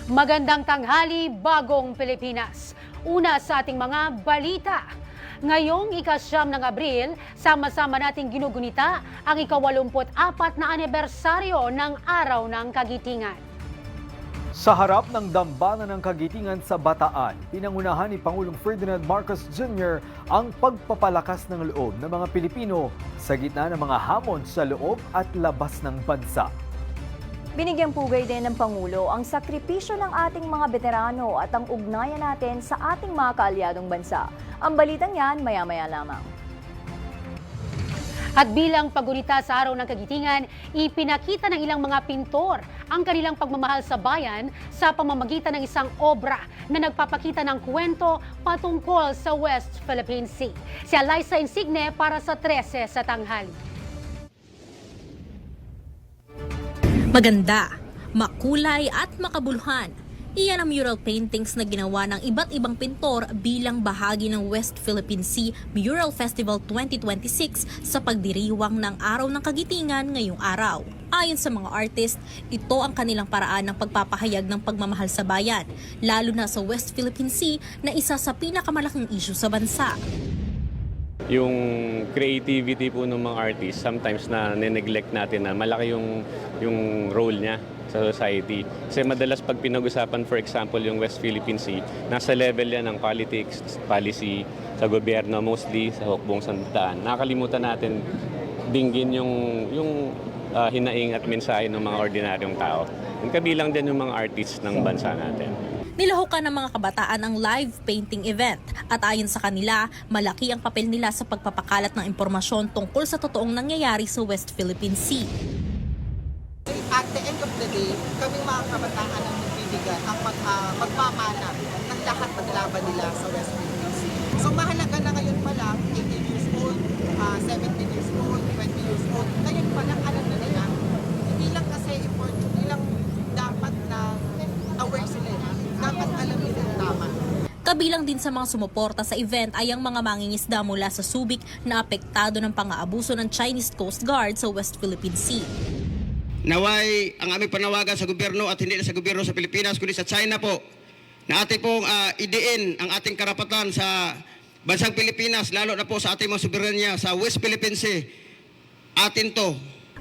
Magandang tanghali, bagong Pilipinas. Una sa ating mga balita. Ngayong ika-9 ng Abril, sama-sama nating ginugunita ang ika-84 na anibersaryo ng Araw ng Kagitingan. Sa harap ng dambana ng Kagitingan sa Bataan, pinangunahan ni Pangulong Ferdinand Marcos Jr. ang pagpapalakas ng loob ng mga Pilipino sa gitna ng mga hamon sa loob at labas ng bansa. Binigyang pugay din ng Pangulo ang sakripisyo ng ating mga veterano at ang ugnayan natin sa ating mga kaalyadong bansa. Ang balitang yan, maya-maya lamang. At bilang pagunita sa Araw ng Kagitingan, ipinakita ng ilang mga pintor ang kanilang pagmamahal sa bayan sa pamamagitan ng isang obra na nagpapakita ng kwento patungkol sa West Philippine Sea. Si Alyssa Insigne para sa 13 sa tanghali. Maganda, makulay at makabuluhan. Iyan ang mural paintings na ginawa ng iba't ibang pintor bilang bahagi ng West Philippine Sea Mural Festival 2026 sa pagdiriwang ng Araw ng Kagitingan ngayong araw. Ayon sa mga artist, ito ang kanilang paraan ng pagpapahayag ng pagmamahal sa bayan, lalo na sa West Philippine Sea na isa sa pinakamalaking issue sa bansa. Yung creativity po ng mga artists, sometimes na neglect natin na malaki yung role niya sa society. Kasi madalas pag pinag-usapan, for example, yung West Philippine Sea, nasa level yan ng politics, policy, sa gobyerno, mostly sa hukbong sandataan. Nakakalimutan natin dinggin yung hinaing at mensahe ng mga ordinaryong tao. Yung kabilang din yung mga artists ng bansa natin. Nilahukan ng mga kabataan ang live painting event at ayon sa kanila, malaki ang papel nila sa pagpapakalat ng impormasyon tungkol sa totoong nangyayari sa West Philippine Sea. At the end of the day, kami mga kabataan ang nagbibigay ang magpamana ng lahat ng laban nila sa West Philippine Sea. So mahalaga na ngayon pa lang, 18 years old, 17 years old, 20 years old, ngayon pa lang alam na nila. Hindi lang kasi important, hindi lang dapat na aware sila. Dapat alam nila yung tama. Kabilang din sa mga sumuporta sa event ay ang mga mangingisda mula sa Subic na apektado ng pang-aabuso ng Chinese Coast Guard sa West Philippine Sea. Naway ang aming panawagan sa gobyerno at hindi na sa gobyerno sa Pilipinas kundi sa China po na ating pong idiin ang ating karapatan sa bansang Pilipinas, lalo na po sa ating mga soberanya sa West Philippine Sea. Atin to.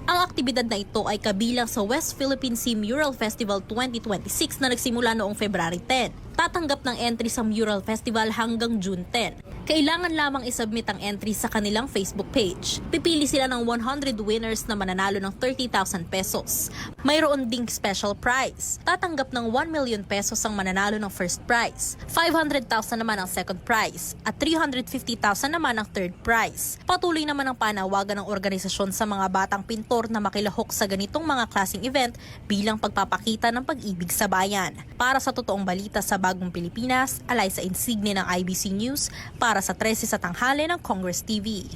Ang aktibidad na ito ay kabilang sa West Philippine Sea Mural Festival 2026 na nagsimula noong February 10. Tatanggap ng entry sa Mural Festival hanggang June 10. Kailangan lamang isubmit ang entry sa kanilang Facebook page. Pipili sila ng 100 winners na mananalo ng 30,000 pesos. Mayroon ding special prize. Tatanggap ng 1 million pesos ang mananalo ng first prize. 500,000 naman ang second prize. At 350,000 naman ang third prize. Patuloy naman ang panawagan ng organisasyon sa mga batang pintor na makilahok sa ganitong mga klaseng event bilang pagpapakita ng pag-ibig sa bayan. Para sa totoong balita sa Bagong Pilipinas, Alyssa Insigne ng IBC News para sa 13 sa tanghali ng Congress TV.